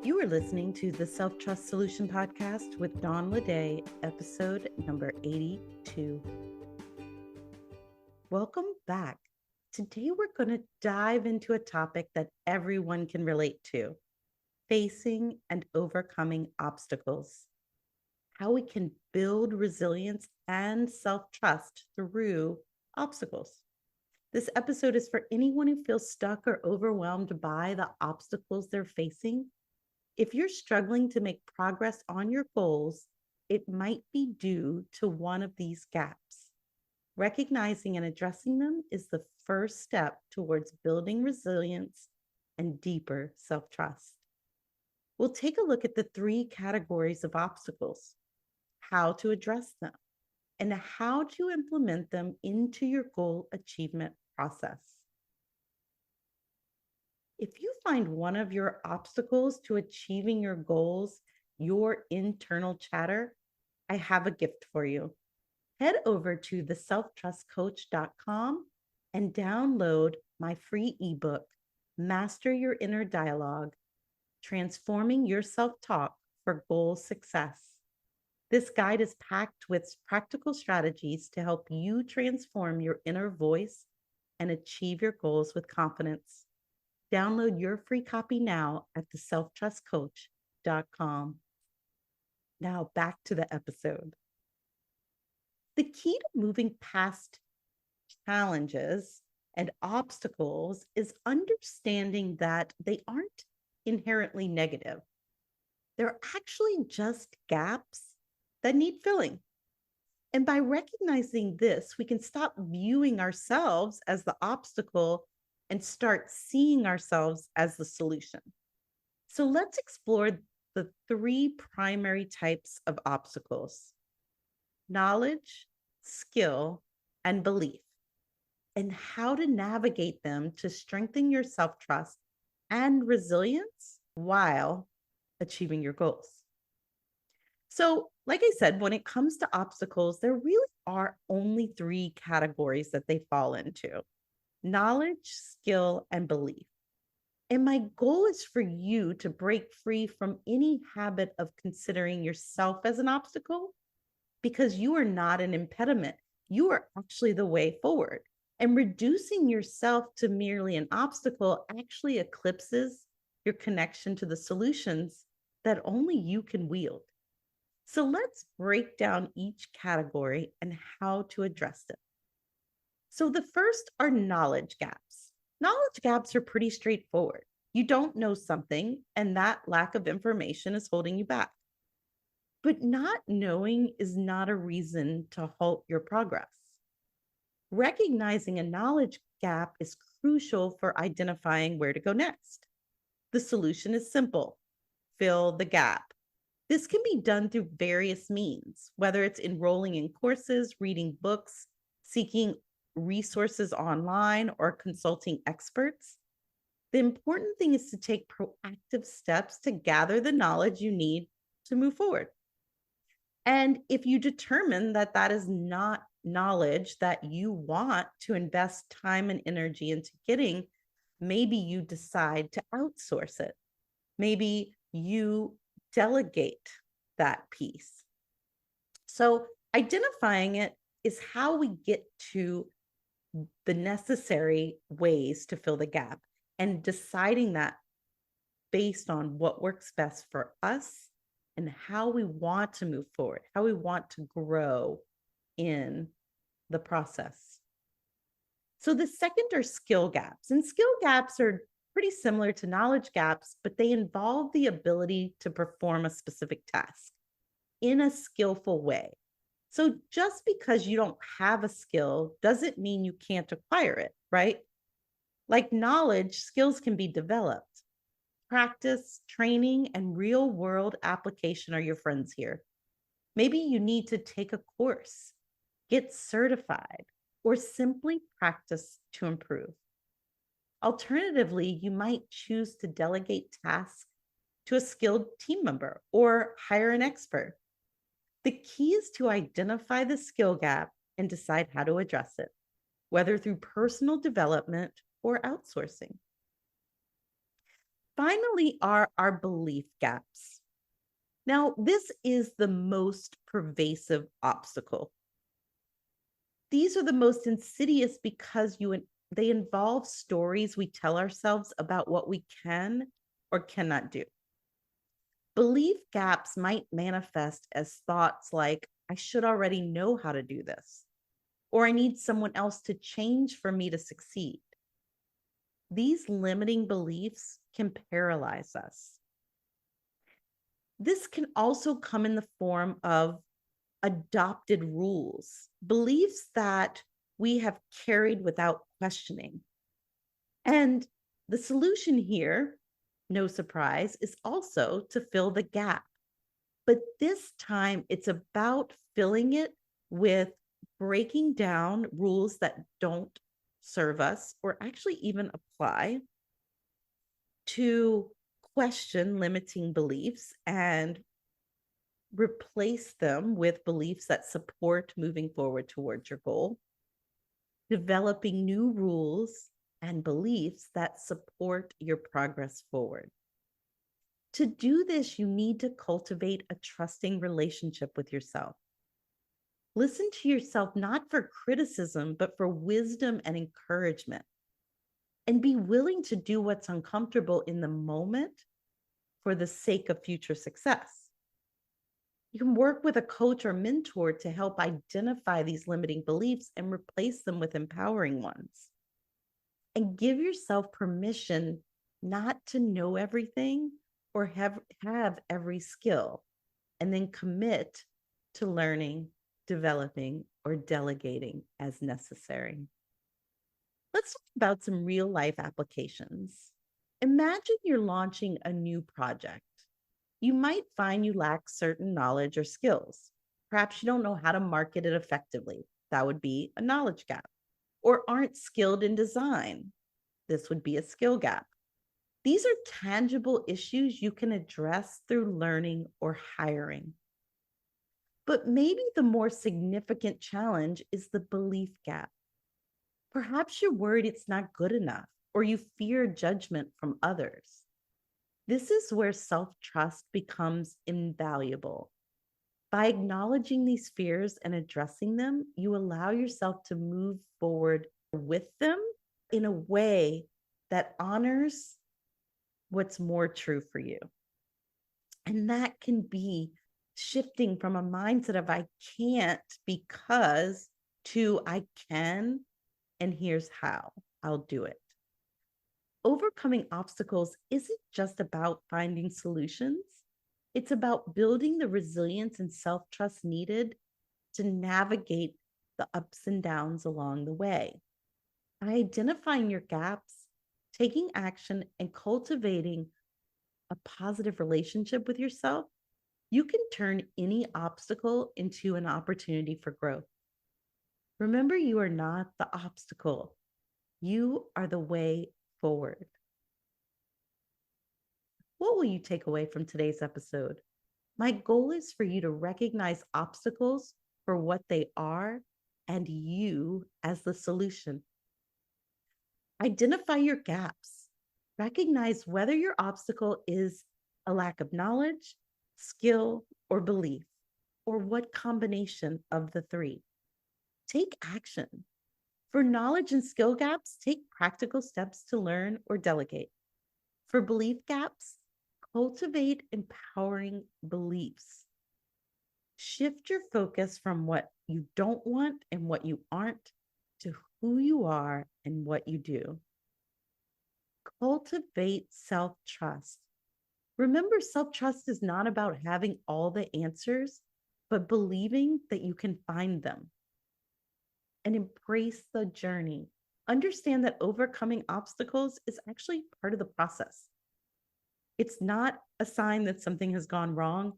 You are listening to the Self-Trust Solution Podcast with Dawn Ledet, episode number 82. Welcome back. Today we're going to dive into a topic that everyone can relate to: facing and overcoming obstacles. How we can build resilience and self-trust through obstacles. This episode is for anyone who feels stuck or overwhelmed by the obstacles they're facing. If you're struggling to make progress on your goals, it might be due to one of these gaps. Recognizing and addressing them is the first step towards building resilience and deeper self-trust. We'll take a look at the three categories of obstacles, how to address them, and how to implement them into your goal achievement process. If you find one of your obstacles to achieving your goals your internal chatter, I have a gift for you. Head over to theselftrustcoach.com and download my free ebook, Master Your Inner Dialogue, Transforming Your Self-Talk for Goal Success. This guide is packed with practical strategies to help you transform your inner voice and achieve your goals with confidence. Download your free copy now at theselftrustcoach.com. Now back to the episode. The key to moving past challenges and obstacles is understanding that they aren't inherently negative. They're actually just gaps that need filling. And by recognizing this, we can stop viewing ourselves as the obstacle and start seeing ourselves as the solution. So let's explore the three primary types of obstacles: knowledge, skill, and belief, and how to navigate them to strengthen your self-trust and resilience while achieving your goals. So, like I said, when it comes to obstacles, there really are only three categories that they fall into: knowledge, skill, and belief. And my goal is for you to break free from any habit of considering yourself as an obstacle, because you are not an impediment. You are actually the way forward. And reducing yourself to merely an obstacle actually eclipses your connection to the solutions that only you can wield. So let's break down each category and how to address it. So the first are knowledge gaps. Knowledge gaps are pretty straightforward. You don't know something, and that lack of information is holding you back. But not knowing is not a reason to halt your progress. Recognizing a knowledge gap is crucial for identifying where to go next. The solution is simple: fill the gap. This can be done through various means, whether it's enrolling in courses, reading books, seeking resources online, or consulting experts. The important thing is to take proactive steps to gather the knowledge you need to move forward. And if you determine that that is not knowledge that you want to invest time and energy into getting, maybe you decide to outsource it. Maybe you delegate that piece. So identifying it is how we get to the necessary ways to fill the gap, and deciding that based on what works best for us and how we want to move forward, how we want to grow in the process. So the second are skill gaps. And skill gaps are pretty similar to knowledge gaps, but they involve the ability to perform a specific task in a skillful way. So just because you don't have a skill doesn't mean you can't acquire it, right? Like knowledge, skills can be developed. Practice, training, and real-world application are your friends here. Maybe you need to take a course, get certified, or simply practice to improve. Alternatively, you might choose to delegate tasks to a skilled team member or hire an expert. The key is to identify the skill gap and decide how to address it, whether through personal development or outsourcing. Finally, are our belief gaps. Now, this is the most pervasive obstacle. These are the most insidious because they involve stories we tell ourselves about what we can or cannot do. Belief gaps might manifest as thoughts like, I should already know how to do this, or I need someone else to change for me to succeed. These limiting beliefs can paralyze us. This can also come in the form of adopted rules, beliefs that we have carried without questioning. And the solution here, no surprise, is also to fill the gap. But this time it's about filling it with breaking down rules that don't serve us or actually even apply, to question limiting beliefs and replace them with beliefs that support moving forward towards your goal, developing new rules and beliefs that support your progress forward. To do this, you need to cultivate a trusting relationship with yourself. Listen to yourself not for criticism, but for wisdom and encouragement. And be willing to do what's uncomfortable in the moment for the sake of future success. You can work with a coach or mentor to help identify these limiting beliefs and replace them with empowering ones. And give yourself permission not to know everything or have every skill, and then commit to learning, developing, or delegating as necessary. Let's talk about some real life applications. Imagine you're launching a new project. You might find you lack certain knowledge or skills. Perhaps you don't know how to market it effectively. That would be a knowledge gap. Or aren't skilled in design. This would be a skill gap. These are tangible issues you can address through learning or hiring. But maybe the more significant challenge is the belief gap. Perhaps you're worried it's not good enough, or you fear judgment from others. This is where self-trust becomes invaluable. By acknowledging these fears and addressing them, you allow yourself to move forward with them in a way that honors what's more true for you. And that can be shifting from a mindset of I can't because to I can, and here's how I'll do it. Overcoming obstacles isn't just about finding solutions. It's about building the resilience and self-trust needed to navigate the ups and downs along the way. By identifying your gaps, taking action, and cultivating a positive relationship with yourself, you can turn any obstacle into an opportunity for growth. Remember, you are not the obstacle. You are the way forward. What will you take away from today's episode? My goal is for you to recognize obstacles for what they are and you as the solution. Identify your gaps. Recognize whether your obstacle is a lack of knowledge, skill, or belief, or what combination of the three. Take action. For knowledge and skill gaps, take practical steps to learn or delegate. For belief gaps, cultivate empowering beliefs. Shift your focus from what you don't want and what you aren't to who you are and what you do. Cultivate self-trust. Remember, self-trust is not about having all the answers, but believing that you can find them. And embrace the journey. Understand that overcoming obstacles is actually part of the process. It's not a sign that something has gone wrong.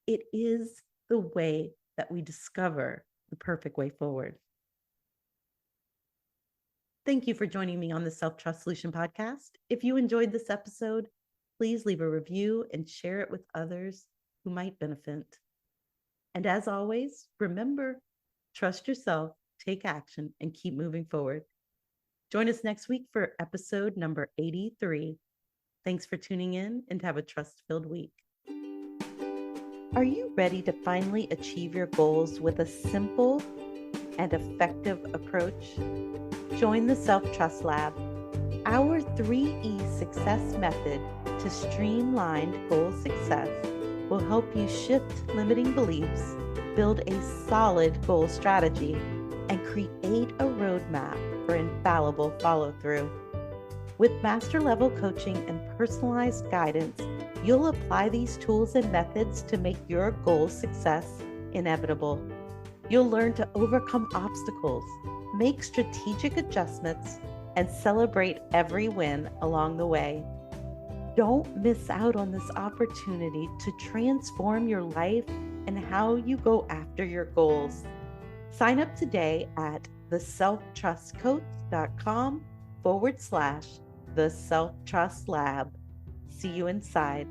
It is the way that we discover the perfect way forward. Thank you for joining me on the Self-Trust Solution podcast. If you enjoyed this episode, please leave a review and share it with others who might benefit. And as always, remember, trust yourself, take action, and keep moving forward. Join us next week for episode number 83, Thanks for tuning in and have a trust-filled week. Are you ready to finally achieve your goals with a simple and effective approach? Join the Self-Trust Lab, our 3E success method to streamline goal success will help you shift limiting beliefs, build a solid goal strategy, and create a roadmap for infallible follow-through. With master level coaching and personalized guidance, you'll apply these tools and methods to make your goal success inevitable. You'll learn to overcome obstacles, make strategic adjustments, and celebrate every win along the way. Don't miss out on this opportunity to transform your life and how you go after your goals. Sign up today at theselftrustcoach.com/the Self Trust Lab. See you inside.